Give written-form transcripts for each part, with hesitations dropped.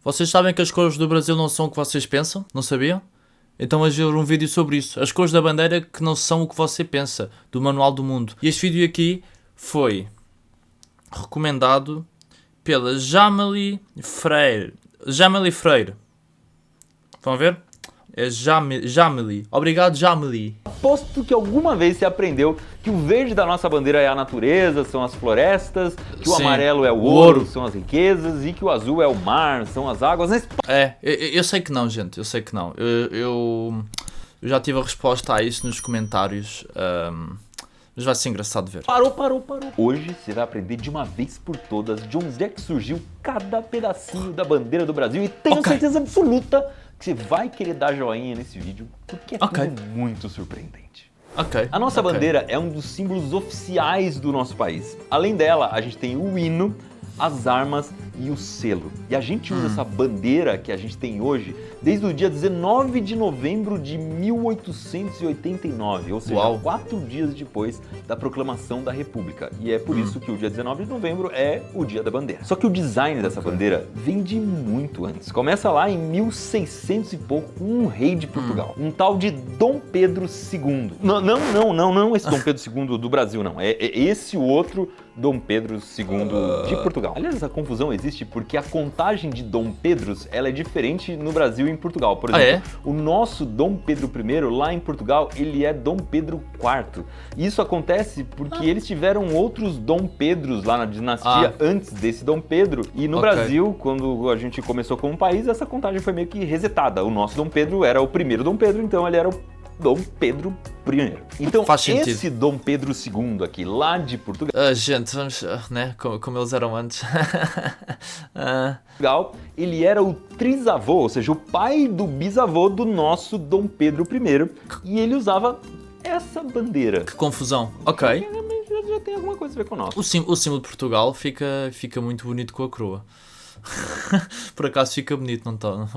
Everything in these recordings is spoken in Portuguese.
Vocês sabem que as cores do Brasil não são o que vocês pensam? Não sabiam? Então vamos ver um vídeo sobre isso. As cores da bandeira que não são o que você pensa, do Manual do Mundo. E este vídeo aqui foi recomendado pela Jamali Freire. Jamali Freire. Vão ver? É Jamali. Obrigado, Jamali. Aposto que alguma vez você aprendeu que o verde da nossa bandeira é a natureza, são as florestas, que o amarelo é o ouro, são as riquezas, e que o azul é o mar, são as águas. Eu sei que não, gente, eu sei que não. Eu já tive a resposta a isso nos comentários, mas vai ser engraçado ver. Parou. Hoje você vai aprender de uma vez por todas de onde é que surgiu cada pedacinho da bandeira do Brasil, e tenho certeza absoluta que você vai querer dar joinha nesse vídeo, porque é tudo muito surpreendente. A nossa bandeira é um dos símbolos oficiais do nosso país. Além dela, a gente tem o hino, as armas e o selo. E a gente usa essa bandeira que a gente tem hoje desde o dia 19 de novembro de 1889, ou seja, 4 dias depois da proclamação da República. E é por isso que o dia 19 de novembro é o dia da bandeira. Só que o design dessa bandeira vem de muito antes. Começa lá em 1600 e pouco com um rei de Portugal, um tal de Dom Pedro II. Não esse Dom Pedro II do Brasil, não. É esse o outro Dom Pedro II de Portugal. Aliás, essa confusão existe porque a contagem de Dom Pedros ela é diferente no Brasil e em Portugal. Por exemplo, o nosso Dom Pedro I, lá em Portugal, ele é Dom Pedro IV. E isso acontece porque eles tiveram outros Dom Pedros lá na dinastia antes desse Dom Pedro. E no Brasil, quando a gente começou como país, essa contagem foi meio que resetada. O nosso Dom Pedro era o primeiro Dom Pedro, então ele era o Dom Pedro I. Então, esse Dom Pedro II aqui, lá de Portugal... gente, vamos, né, como eles eram antes. Portugal, ele era o trisavô, ou seja, o pai do bisavô do nosso Dom Pedro I. E ele usava essa bandeira. Que confusão. Já tem alguma coisa a ver com o nosso. O símbolo de Portugal fica muito bonito com a coroa. Por acaso fica bonito, não está?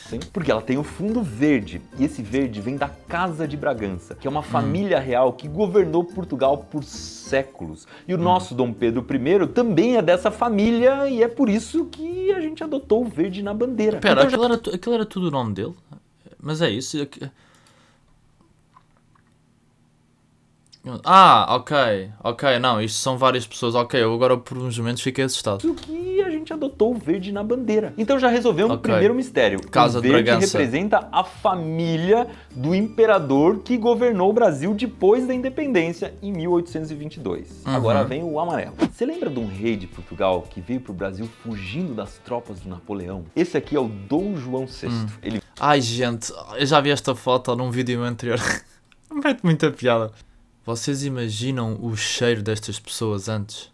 Sim, porque ela tem o fundo verde, e esse verde vem da Casa de Bragança, que é uma família real que governou Portugal por séculos. E o nosso Dom Pedro I também é dessa família, e é por isso que a gente adotou o verde na bandeira. Pera, então, aquilo era tudo o nome dele? Mas é isso? Não, isto são várias pessoas, eu agora por uns momentos fiquei assustado. O que a gente adotou o verde na bandeira. Então já resolvemos o primeiro mistério. Casa o verde Bragança representa a família do imperador que governou o Brasil depois da independência em 1822. Agora vem o amarelo. Você lembra de um rei de Portugal que veio pro Brasil fugindo das tropas do Napoleão? Esse aqui é o Dom João VI. Ai, gente, eu já vi esta foto num vídeo anterior. Mete muita piada. Vocês imaginam o cheiro destas pessoas antes?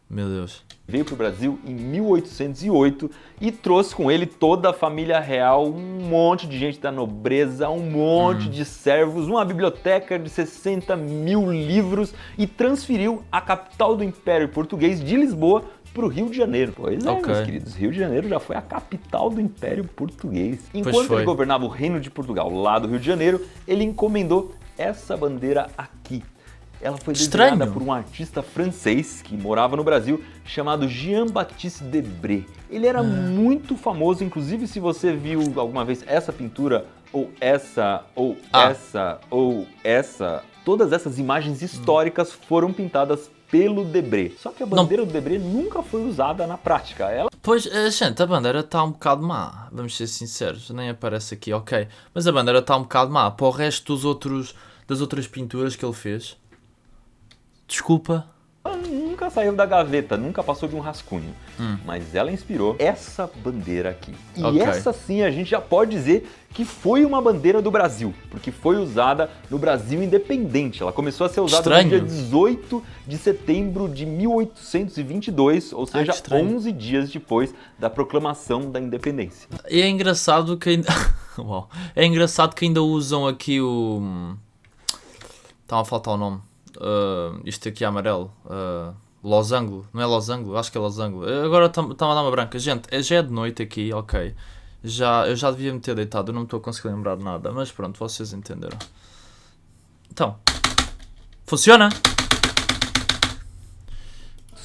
Meu Deus. Veio para o Brasil em 1808 e trouxe com ele toda a família real, um monte de gente da nobreza, um monte de servos, uma biblioteca de 60 mil livros e transferiu a capital do Império Português de Lisboa para o Rio de Janeiro. Pois é, meus queridos, Rio de Janeiro já foi a capital do Império Português. Enquanto ele governava o Reino de Portugal lá do Rio de Janeiro, ele encomendou essa bandeira aqui. Ela foi desenhada por um artista francês que morava no Brasil, chamado Jean-Baptiste Debré. Ele era muito famoso, inclusive se você viu alguma vez essa pintura, ou essa, ou essa, ou essa, todas essas imagens históricas foram pintadas pelo Debré. Só que a bandeira do Debré nunca foi usada na prática. Pois, gente, a bandeira está um bocado má, vamos ser sinceros, nem aparece aqui, mas a bandeira está um bocado má, para o resto das outras pinturas que ele fez. Desculpa. Ela nunca saiu da gaveta, nunca passou de um rascunho, mas ela inspirou essa bandeira aqui. E essa sim a gente já pode dizer que foi uma bandeira do Brasil, porque foi usada no Brasil independente. Ela começou a ser usada no dia 18 de setembro de 1822, ou seja, 11 dias depois da proclamação da independência. E é engraçado que ainda... É engraçado que ainda usam aqui o... Está a faltar o nome. Isto aqui é amarelo. Losango. Não é losango? Acho que é losango. Agora está-me a dar uma branca. Gente, já é de noite aqui, eu já devia me ter deitado, eu não me estou a conseguir lembrar de nada, mas pronto, vocês entenderam. Então, funciona?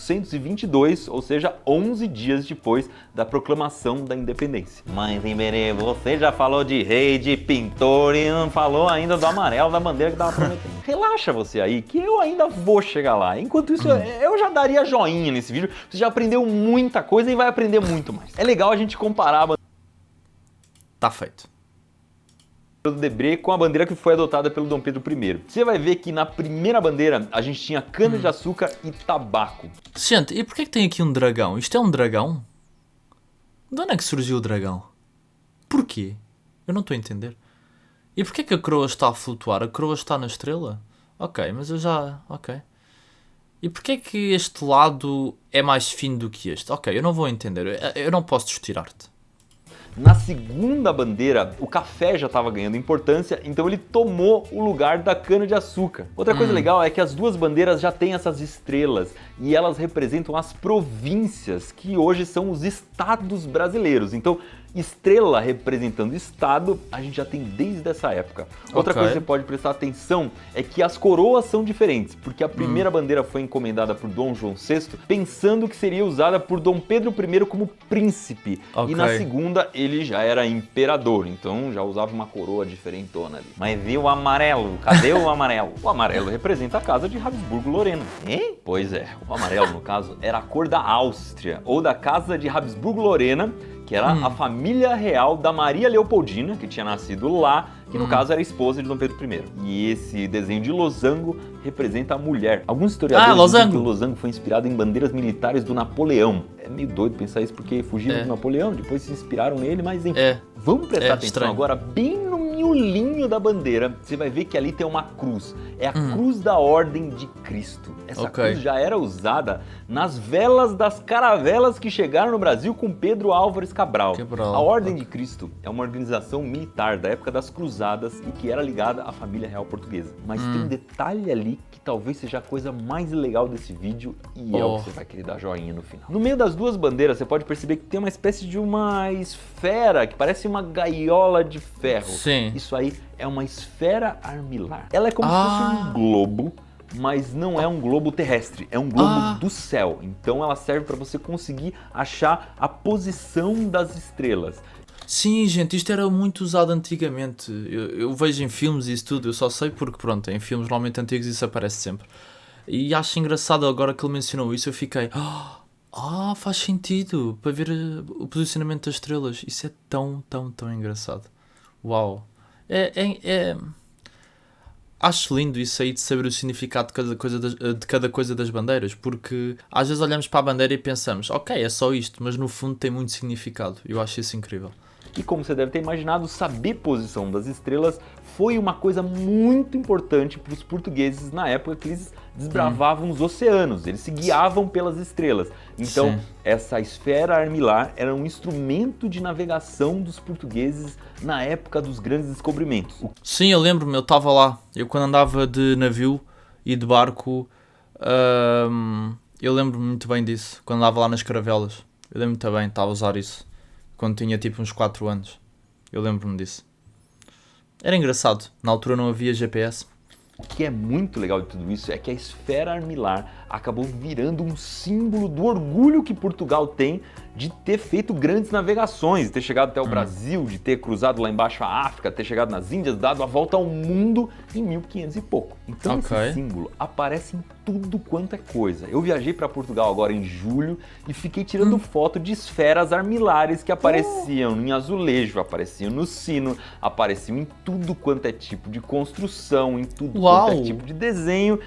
1822, ou seja, 11 dias depois da proclamação da independência. Mas, Iberê, você já falou de rei, de pintor e não falou ainda do amarelo da bandeira que tava prometendo. Relaxa você aí, que eu ainda vou chegar lá. Enquanto isso, eu já daria joinha nesse vídeo. Você já aprendeu muita coisa e vai aprender muito mais. É legal a gente comparar a bandeira Tá feito. do Debré com a bandeira que foi adotada pelo Dom Pedro I. Você vai ver que na primeira bandeira a gente tinha cana-de-açúcar e tabaco. Gente, e porquê que tem aqui um dragão? Isto é um dragão? De onde é que surgiu o dragão? Porquê? Eu não estou a entender. E porquê que a coroa está a flutuar? A coroa está na estrela? Ok, mas eu já... Ok. E porquê que este lado é mais fino do que este? Ok, eu não vou entender. Eu não posso discutir arte. Na segunda bandeira, o café já estava ganhando importância, então ele tomou o lugar da cana-de-açúcar. Outra coisa legal é que as duas bandeiras já têm essas estrelas e elas representam as províncias, que hoje são os estados brasileiros. Então, estrela representando estado, a gente já tem desde essa época. Outra coisa que você pode prestar atenção é que as coroas são diferentes, porque a primeira bandeira foi encomendada por Dom João VI, pensando que seria usada por Dom Pedro I como príncipe. E na segunda, ele já era imperador, então já usava uma coroa diferentona ali. Mas e o amarelo? Cadê o amarelo? O amarelo representa a casa de Habsburgo-Lorena. Hein? Pois é, o amarelo, no caso, era a cor da Áustria, ou da casa de Habsburgo-Lorena, que era a família real da Maria Leopoldina, que tinha nascido lá, que no caso era esposa de Dom Pedro I. E esse desenho de losango representa a mulher. Alguns historiadores dizem que o losango foi inspirado em bandeiras militares do Napoleão. É meio doido pensar isso porque fugiram do Napoleão, depois se inspiraram nele, mas enfim. Vamos prestar atenção agora bem no miolinho da bandeira. Você vai ver que ali tem uma cruz. É a cruz da Ordem de Cristo. Essa cruz já era usada nas velas das caravelas que chegaram no Brasil com Pedro Álvares Cabral. A Ordem de Cristo é uma organização militar da época das Cruzadas e que era ligada à família real portuguesa. Mas tem um detalhe ali que talvez seja a coisa mais legal desse vídeo e é o que você vai querer dar joinha no final. No meio das duas bandeiras, você pode perceber que tem uma espécie de uma esfera que parece uma gaiola de ferro. Sim. Isso aí é uma esfera armilar. Ela é como se fosse um globo, mas não é um globo terrestre, é um globo do céu. Então ela serve para você conseguir achar a posição das estrelas. Sim, gente, isto era muito usado antigamente. Eu vejo em filmes e isso tudo, eu só sei porque, pronto, em filmes normalmente antigos isso aparece sempre. E acho engraçado agora que ele mencionou isso, eu fiquei... faz sentido, para ver o posicionamento das estrelas. Isso é tão engraçado. Uau. Acho lindo isso aí de saber o significado de cada coisa das bandeiras, porque às vezes olhamos para a bandeira e pensamos, ok, é só isto, mas no fundo tem muito significado. Eu acho isso incrível. E como você deve ter imaginado, saber posição das estrelas foi uma coisa muito importante para os portugueses na época que eles desbravavam os oceanos, eles se guiavam pelas estrelas. Então, essa esfera armilar era um instrumento de navegação dos portugueses na época dos grandes descobrimentos. Sim, eu lembro-me, eu estava lá. Eu quando andava de navio e de barco, eu lembro-me muito bem disso. Quando andava lá nas caravelas, eu lembro-me também, estava a usar isso. Quando tinha tipo uns 4 anos. Eu lembro-me disso. Era engraçado. Na altura não havia GPS. O que é muito legal de tudo isso é que a esfera armilar acabou virando um símbolo do orgulho que Portugal tem de ter feito grandes navegações, de ter chegado até o Brasil, de ter cruzado lá embaixo a África, ter chegado nas Índias, dado a volta ao mundo em 1500 e pouco. Então esse símbolo aparece em tudo quanto é coisa. Eu viajei para Portugal agora em julho e fiquei tirando foto de esferas armilares que apareciam em azulejo, apareciam no sino, apareciam em tudo quanto é tipo de construção, em tudo quanto é tipo de desenho.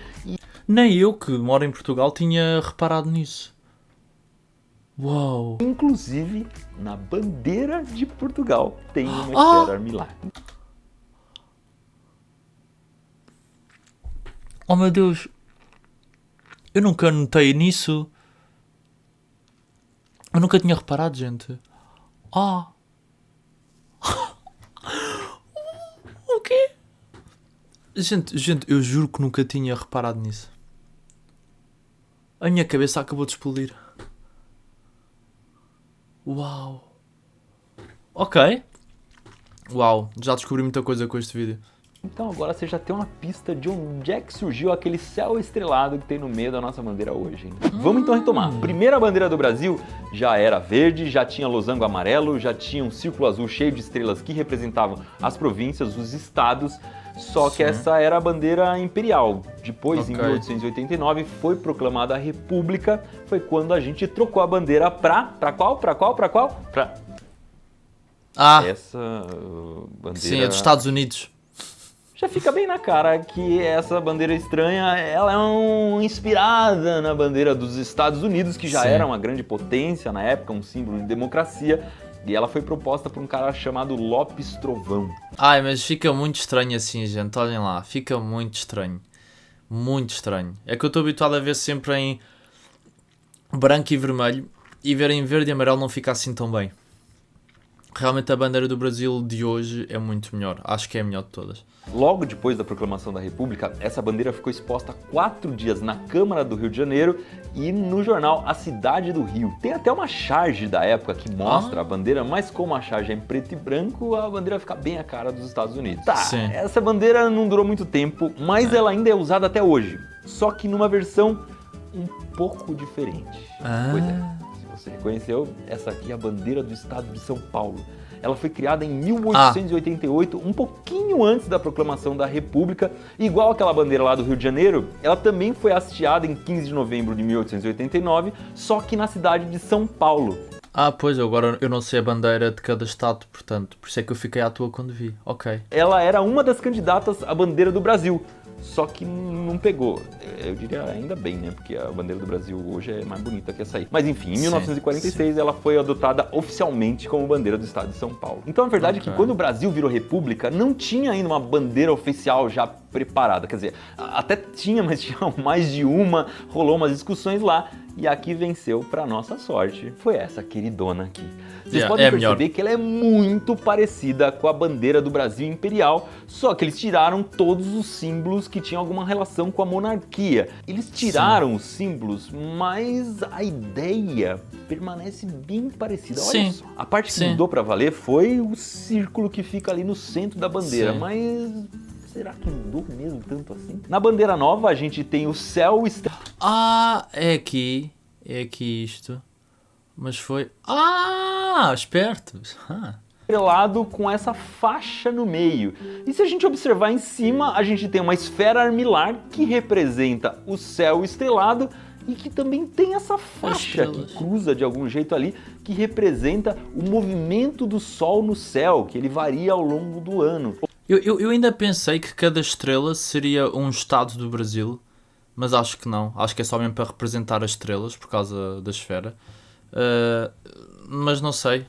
Nem eu, que moro em Portugal, tinha reparado nisso. Uau! Inclusive, na bandeira de Portugal tem uma esfera armilar. Oh meu Deus! Eu nunca notei nisso. Eu nunca tinha reparado, gente. O quê? Gente, eu juro que nunca tinha reparado nisso. A minha cabeça acabou de explodir. Uau. Ok. Uau, já descobri muita coisa com este vídeo. Então agora você já tem uma pista de onde é que surgiu aquele céu estrelado que tem no meio da nossa bandeira hoje, hein? Vamos então retomar. A primeira bandeira do Brasil já era verde, já tinha losango amarelo, já tinha um círculo azul cheio de estrelas que representavam as províncias, os estados, só que essa era a bandeira imperial. Depois, em 1889, foi proclamada a República, foi quando a gente trocou a bandeira pra qual? Essa bandeira... Sim, é dos Estados Unidos. Já fica bem na cara que essa bandeira estranha, ela é inspirada na bandeira dos Estados Unidos, que já era uma grande potência na época, um símbolo de democracia, e ela foi proposta por um cara chamado Lopes Trovão. Ai, mas fica muito estranho assim, gente, olhem lá, fica muito estranho. Muito estranho. É que eu estou habituado a ver sempre em branco e vermelho, e ver em verde e amarelo não fica assim tão bem. Realmente a bandeira do Brasil de hoje é muito melhor, acho que é a melhor de todas. Logo depois da proclamação da República, essa bandeira ficou exposta 4 dias na Câmara do Rio de Janeiro e no jornal A Cidade do Rio. Tem até uma charge da época que mostra a bandeira, mas como a charge é em preto e branco, a bandeira fica bem a cara dos Estados Unidos. Essa bandeira não durou muito tempo, mas ela ainda é usada até hoje, só que numa versão um pouco diferente. Pois é. Você reconheceu? Essa aqui é a bandeira do estado de São Paulo. Ela foi criada em 1888, um pouquinho antes da proclamação da República. Igual aquela bandeira lá do Rio de Janeiro, ela também foi hasteada em 15 de novembro de 1889, só que na cidade de São Paulo. Pois, agora eu não sei a bandeira de cada estado, portanto, por isso é que eu fiquei à toa quando vi. Ok. Ela era uma das candidatas à bandeira do Brasil, só que não pegou. Eu diria ainda bem, né? Porque a bandeira do Brasil hoje é mais bonita que essa aí. Mas enfim, em 1946 ela foi adotada oficialmente como bandeira do estado de São Paulo. Então a verdade é que quando o Brasil virou república, não tinha ainda uma bandeira oficial já preparada. Quer dizer, até tinha, mas tinha mais de uma, rolou umas discussões lá. E a que venceu, para nossa sorte, foi essa queridona aqui. Vocês podem perceber que ela é muito parecida com a bandeira do Brasil imperial, só que eles tiraram todos os símbolos que tinham alguma relação com a monarquia. Eles tiraram os símbolos, mas a ideia permanece bem parecida. Olha só. A parte que mudou para valer foi o círculo que fica ali no centro da bandeira, mas... será que mudou mesmo tanto assim? Na bandeira nova a gente tem o céu estrelado. É aqui isto. Mas foi... espertos. Estrelado com essa faixa no meio. E se a gente observar em cima, a gente tem uma esfera armilar que representa o céu estrelado e que também tem essa faixa que cruza de algum jeito ali, que representa o movimento do Sol no céu, que ele varia ao longo do ano. Eu ainda pensei que cada estrela seria um estado do Brasil, mas acho que não. Acho que é só mesmo para representar as estrelas, por causa da esfera. Mas não sei,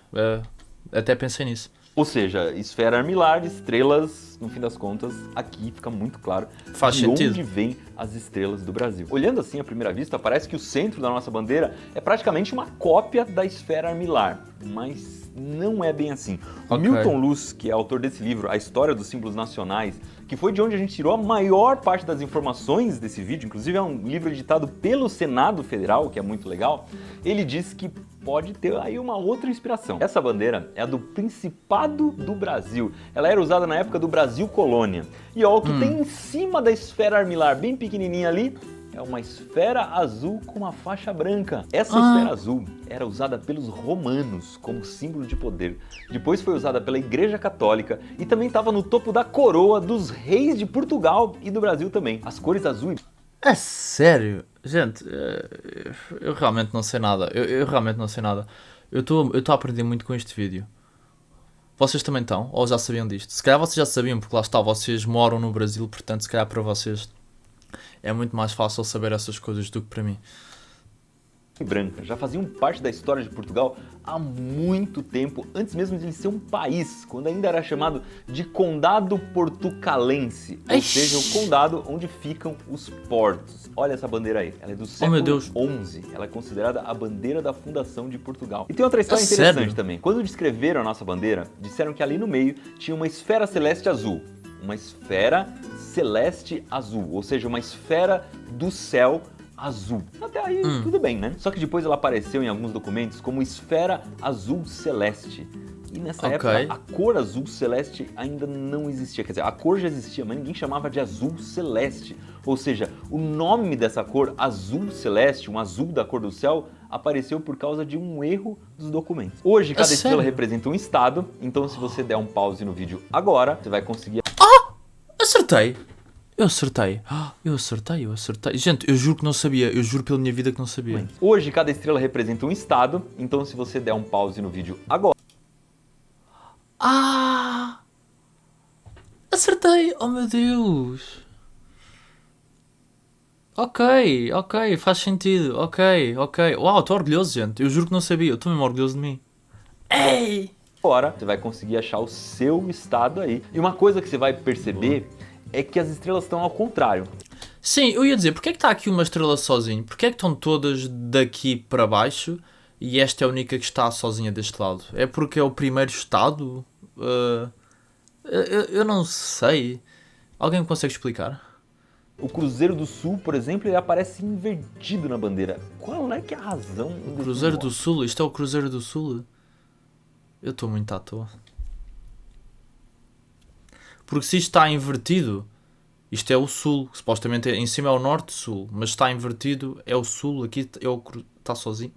até pensei nisso. Ou seja, esfera armilar, estrelas, no fim das contas, aqui fica muito claro de onde vêm as estrelas do Brasil. Olhando assim à primeira vista, parece que o centro da nossa bandeira é praticamente uma cópia da esfera armilar, mas não é bem assim. O Milton Luz, que é autor desse livro, A História dos Símbolos Nacionais, que foi de onde a gente tirou a maior parte das informações desse vídeo, inclusive é um livro editado pelo Senado Federal, que é muito legal, ele diz que pode ter aí uma outra inspiração. Essa bandeira é a do Principado do Brasil. Ela era usada na época do Brasil Colônia. E ó, o que tem em cima da esfera armilar, bem pequenininha ali, é uma esfera azul com uma faixa branca. Essa esfera azul era usada pelos romanos como símbolo de poder. Depois foi usada pela Igreja Católica e também estava no topo da coroa dos reis de Portugal e do Brasil também. As cores azul e... É sério? Gente, eu realmente não sei nada. Eu realmente não sei nada. Eu estou a aprender muito com este vídeo. Vocês também estão? Ou já sabiam disto? Se calhar vocês já sabiam, porque lá está, vocês moram no Brasil, portanto, se calhar para vocês é muito mais fácil saber essas coisas do que para mim. Branca já faziam parte da história de Portugal há muito tempo, antes mesmo de ele ser um país, quando ainda era chamado de Condado Portucalense, ou seja, o condado onde ficam os portos. Olha essa bandeira aí, ela é do século XI, ela é considerada a bandeira da fundação de Portugal. E tem outra história interessante também. Quando descreveram a nossa bandeira, disseram que ali no meio tinha uma esfera celeste azul. Uma esfera celeste azul, ou seja, uma esfera do céu azul. Até aí, tudo bem, né? Só que depois ela apareceu em alguns documentos como esfera azul celeste. E nessa época, a cor azul celeste ainda não existia. Quer dizer, a cor já existia, mas ninguém chamava de azul celeste. Ou seja, o nome dessa cor, azul celeste, um azul da cor do céu, apareceu por causa de um erro dos documentos. Hoje, cada estrela representa um estado, então se você der um pause no vídeo agora, você vai conseguir... Acertei! Eu acertei. Eu acertei. Gente, eu juro que não sabia. Eu juro pela minha vida que não sabia. Hoje, cada estrela representa um estado, então se você der um pause no vídeo agora... Acertei! Oh meu Deus! Ok, faz sentido. Ok. Uau, estou orgulhoso, gente. Eu juro que não sabia. Eu estou mesmo orgulhoso de mim. Ei! Agora, você vai conseguir achar o seu estado aí. E uma coisa que você vai perceber é que as estrelas estão ao contrário. Sim, eu ia dizer, porque é que está aqui uma estrela sozinho? Porque é que estão todas daqui para baixo e esta é a única que está sozinha deste lado? É porque é o primeiro estado? Eu não sei. Alguém me consegue explicar? O Cruzeiro do Sul, por exemplo, ele aparece invertido na bandeira. Qual é que é a razão? O Cruzeiro do Sul? Isto é o Cruzeiro do Sul? Eu estou muito à toa. Porque se isto está invertido, isto é o Sul. Supostamente em cima é o Norte-Sul, mas está invertido, é o Sul. Aqui está sozinho.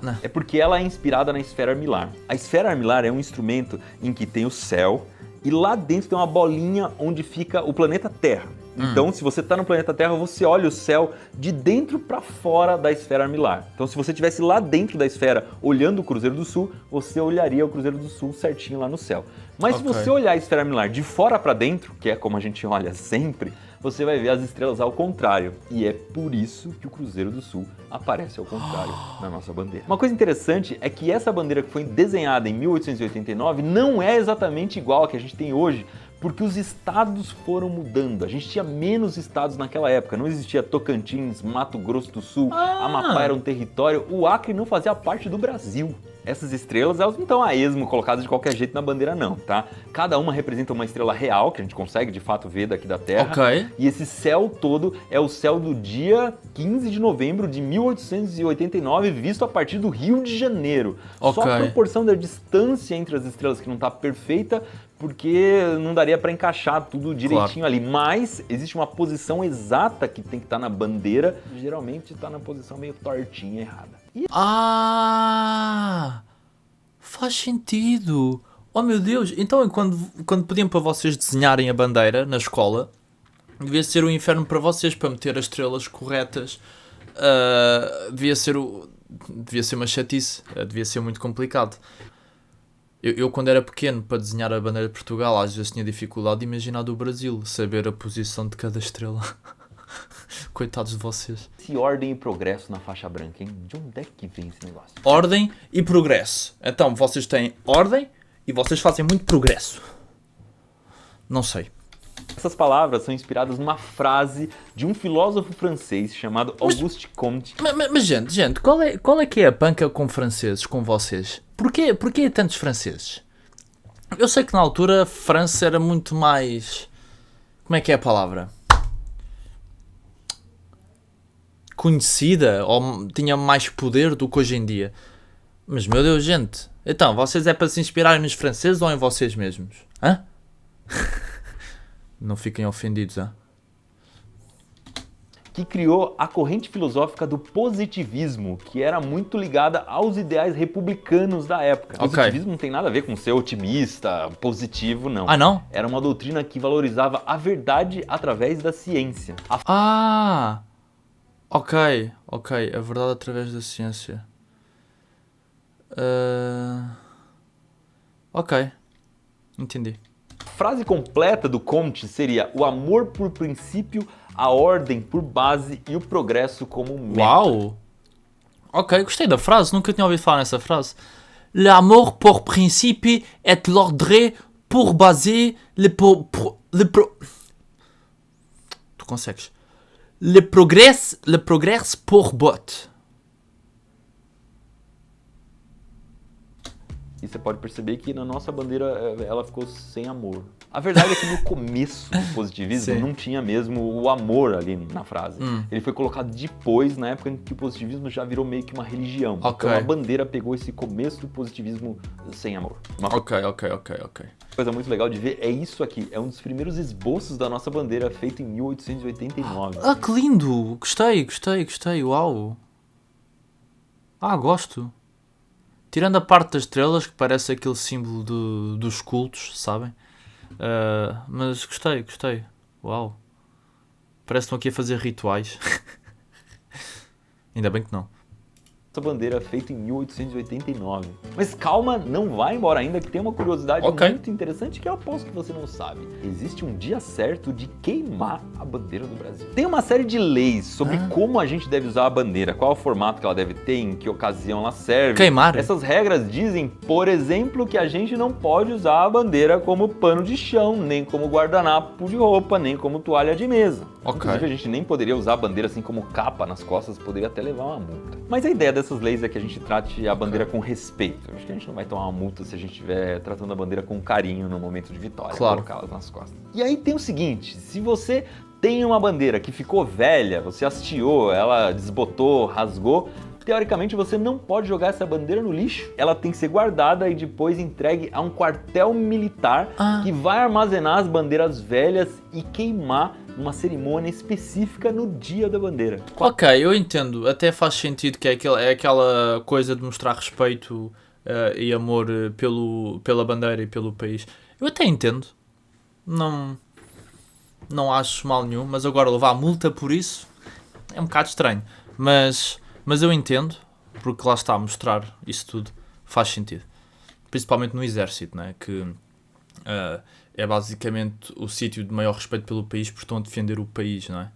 Não. É porque ela é inspirada na esfera armilar. A esfera armilar é um instrumento em que tem o céu e lá dentro tem uma bolinha onde fica o planeta Terra. Então, se você está no planeta Terra, você olha o céu de dentro para fora da esfera armilar. Então, se você estivesse lá dentro da esfera, olhando o Cruzeiro do Sul, você olharia o Cruzeiro do Sul certinho lá no céu. Mas se você olhar a esfera armilar de fora para dentro, que é como a gente olha sempre, você vai ver as estrelas ao contrário. E é por isso que o Cruzeiro do Sul aparece ao contrário na nossa bandeira. Uma coisa interessante é que essa bandeira que foi desenhada em 1889 não é exatamente igual a que a gente tem hoje, porque os estados foram mudando. A gente tinha menos estados naquela época. Não existia Tocantins, Mato Grosso do Sul, Amapá era um território, o Acre não fazia parte do Brasil. Essas estrelas, elas não estão a esmo colocadas de qualquer jeito na bandeira não, tá? Cada uma representa uma estrela real, que a gente consegue de fato ver daqui da Terra. E esse céu todo é o céu do dia 15 de novembro de 1889, visto a partir do Rio de Janeiro. Só a proporção da distância entre as estrelas que não está perfeita, porque não daria para encaixar tudo direitinho ali. Mas existe uma posição exata que tem que estar na bandeira, geralmente está na posição meio tortinha, errada. Faz sentido. Oh meu Deus, então quando pediam para vocês desenharem a bandeira na escola, devia ser um inferno para vocês, para meter as estrelas corretas. Devia ser uma chatice, devia ser muito complicado. Eu quando era pequeno, para desenhar a bandeira de Portugal, às vezes tinha dificuldade de imaginar do Brasil, saber a posição de cada estrela. Coitados de vocês. Se ordem e progresso na faixa branca, hein? De onde é que vem esse negócio? Ordem e progresso. Então, vocês têm ordem e vocês fazem muito progresso. Não sei. Essas palavras são inspiradas numa frase de um filósofo francês chamado Auguste Comte. Mas gente, qual é que é a panca com franceses, com vocês? Porquê tantos franceses? Eu sei que na altura a França era muito mais... Como é que é a palavra? Conhecida, ou tinha mais poder do que hoje em dia. Mas, meu Deus, gente. Então, vocês é para se inspirarem nos franceses ou em vocês mesmos? Hã? Não fiquem ofendidos, hã? Que criou a corrente filosófica do positivismo, que era muito ligada aos ideais republicanos da época. O positivismo não tem nada a ver com ser otimista, positivo, não. Ah, não? Era uma doutrina que valorizava a verdade através da ciência. Ok, a verdade através da ciência. Ok, entendi. A frase completa do Comte seria: o amor por princípio, a ordem por base e o progresso como meta. Uau! Ok, gostei da frase, nunca tinha ouvido falar nessa frase. L'amour pour principe et l'ordre pour base Tu consegues. Le progrès pour but. E você pode perceber que na nossa bandeira ela ficou sem amor. A verdade é que no começo do positivismo Sim. não tinha mesmo o amor ali na frase. Ele foi colocado depois, na época em que o positivismo já virou meio que uma religião. Ok. Então a bandeira pegou esse começo do positivismo sem amor. Uma Ok. coisa muito legal de ver é isso aqui. É um dos primeiros esboços da nossa bandeira, feito em 1889. Ah, que lindo! Gostei. Uau! Ah, gosto. Tirando a parte das estrelas, que parece aquele símbolo dos cultos, sabem? Mas gostei. Uau. Parece que estão aqui a fazer rituais. Ainda bem que não. Essa bandeira feita em 1889. Mas calma, não vai embora ainda, que tem uma curiosidade Ok. muito interessante que eu aposto que você não sabe. Existe um dia certo de queimar a bandeira do Brasil. Tem uma série de leis sobre como a gente deve usar a bandeira, qual o formato que ela deve ter, em que ocasião ela serve. Queimar? Essas regras dizem, por exemplo, que a gente não pode usar a bandeira como pano de chão, nem como guardanapo de roupa, nem como toalha de mesa. Ok. Inclusive, a gente nem poderia usar a bandeira assim como capa nas costas, poderia até levar uma multa. Mas a ideia dessas leis é que a gente trate a bandeira com respeito. Eu acho que a gente não vai tomar uma multa se a gente estiver tratando a bandeira com carinho no momento de vitória, Claro. colocá-las nas costas. E aí tem o seguinte, se você tem uma bandeira que ficou velha, você hasteou, ela desbotou, rasgou, teoricamente você não pode jogar essa bandeira no lixo. Ela tem que ser guardada e depois entregue a um quartel militar que vai armazenar as bandeiras velhas e queimar numa cerimônia específica no dia da bandeira. Ok, eu entendo. Até faz sentido que é aquela coisa de mostrar respeito e amor pela bandeira e pelo país. Eu até entendo. Não acho mal nenhum, mas agora levar multa por isso é um bocado estranho. Mas eu entendo, porque lá está a mostrar isso tudo. Faz sentido. Principalmente no exército, né? Que é basicamente o sítio de maior respeito pelo país, porque estão a defender o país, não é?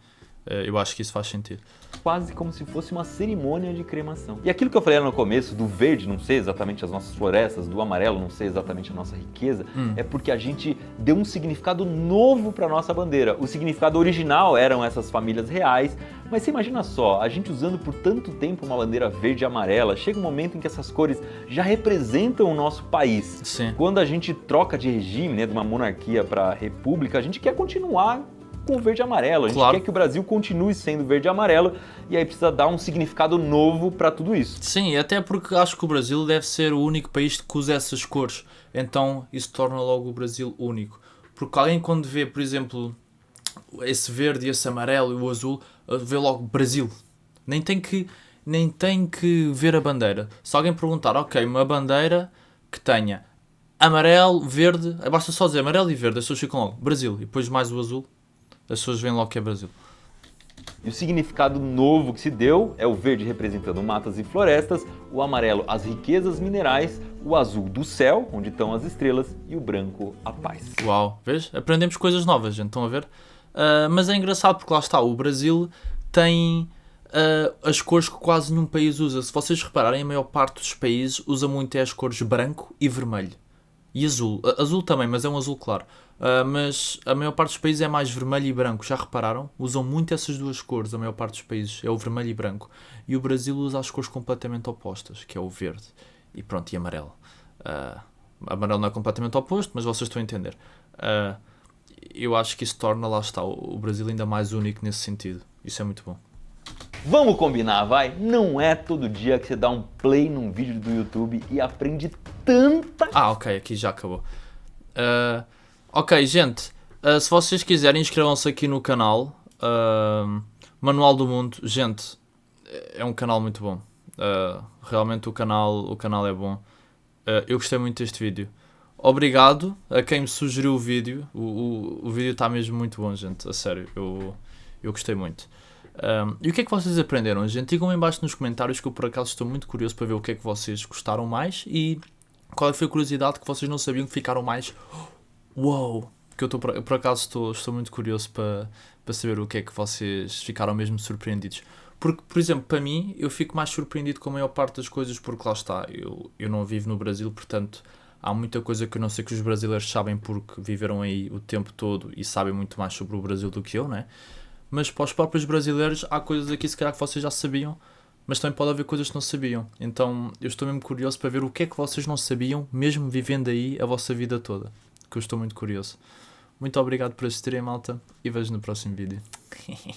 Eu acho que isso faz sentido. Quase como se fosse uma cerimônia de cremação. E aquilo que eu falei lá no começo, do verde não ser exatamente as nossas florestas, do amarelo não ser exatamente a nossa riqueza, é porque a gente deu um significado novo para nossa bandeira. O significado original eram essas famílias reais, mas você imagina só, a gente usando por tanto tempo uma bandeira verde e amarela, chega um momento em que essas cores já representam o nosso país. Sim. Quando a gente troca de regime, né, de uma monarquia para república, a gente quer continuar com verde e amarelo. A gente Claro. quer que o Brasil continue sendo verde e amarelo e aí precisa dar um significado novo para tudo isso. Sim, até porque acho que o Brasil deve ser o único país que usa essas cores. Então isso torna logo o Brasil único. Porque alguém quando vê, por exemplo, esse verde, esse amarelo e o azul, vê logo Brasil. Nem tem que ver a bandeira. Se alguém perguntar, ok, uma bandeira que tenha amarelo, verde, basta só dizer amarelo e verde, as pessoas ficam logo Brasil. E depois mais o azul, as pessoas veem logo que é Brasil. E o significado novo que se deu é o verde representando matas e florestas, o amarelo as riquezas minerais, o azul do céu, onde estão as estrelas, e o branco a paz. Uau, vês? Aprendemos coisas novas, gente, estão a ver? Mas é engraçado porque lá está, o Brasil tem as cores que quase nenhum país usa. Se vocês repararem, a maior parte dos países usa muito as cores branco e vermelho. E azul. Azul também, mas é um azul claro. Mas a maior parte dos países é mais vermelho e branco. Já repararam? Usam muito essas duas cores, a maior parte dos países. É o vermelho e branco. E o Brasil usa as cores completamente opostas, que é o verde e pronto, e amarelo. Amarelo não é completamente oposto, mas vocês estão a entender. Eu acho que isso torna, lá está, o Brasil ainda mais único nesse sentido. Isso é muito bom. Vamos combinar, vai? Não é todo dia que você dá um play num vídeo do YouTube e aprende tanta... Ok, aqui já acabou. Ok, gente, se vocês quiserem, inscrevam-se aqui no canal. Manual do Mundo, gente, é um canal muito bom. Realmente o canal é bom. Eu gostei muito deste vídeo. Obrigado a quem me sugeriu o vídeo. O vídeo está mesmo muito bom, gente, a sério. Eu gostei muito. E o que é que vocês aprenderam, gente? Digam aí em baixo nos comentários que eu por acaso estou muito curioso para ver o que é que vocês gostaram mais e qual foi a curiosidade que vocês não sabiam que ficaram mais uau! Porque eu por acaso estou muito curioso para saber o que é que vocês ficaram mesmo surpreendidos. Porque, por exemplo, para mim, eu fico mais surpreendido com a maior parte das coisas porque lá está, eu não vivo no Brasil, portanto há muita coisa que eu não sei que os brasileiros sabem porque viveram aí o tempo todo e sabem muito mais sobre o Brasil do que eu, né? Mas para os próprios brasileiros há coisas aqui se calhar que vocês já sabiam, mas também pode haver coisas que não sabiam. Então eu estou mesmo curioso para ver o que é que vocês não sabiam, mesmo vivendo aí a vossa vida toda. Que eu estou muito curioso. Muito obrigado por assistirem, malta, e vejo no próximo vídeo.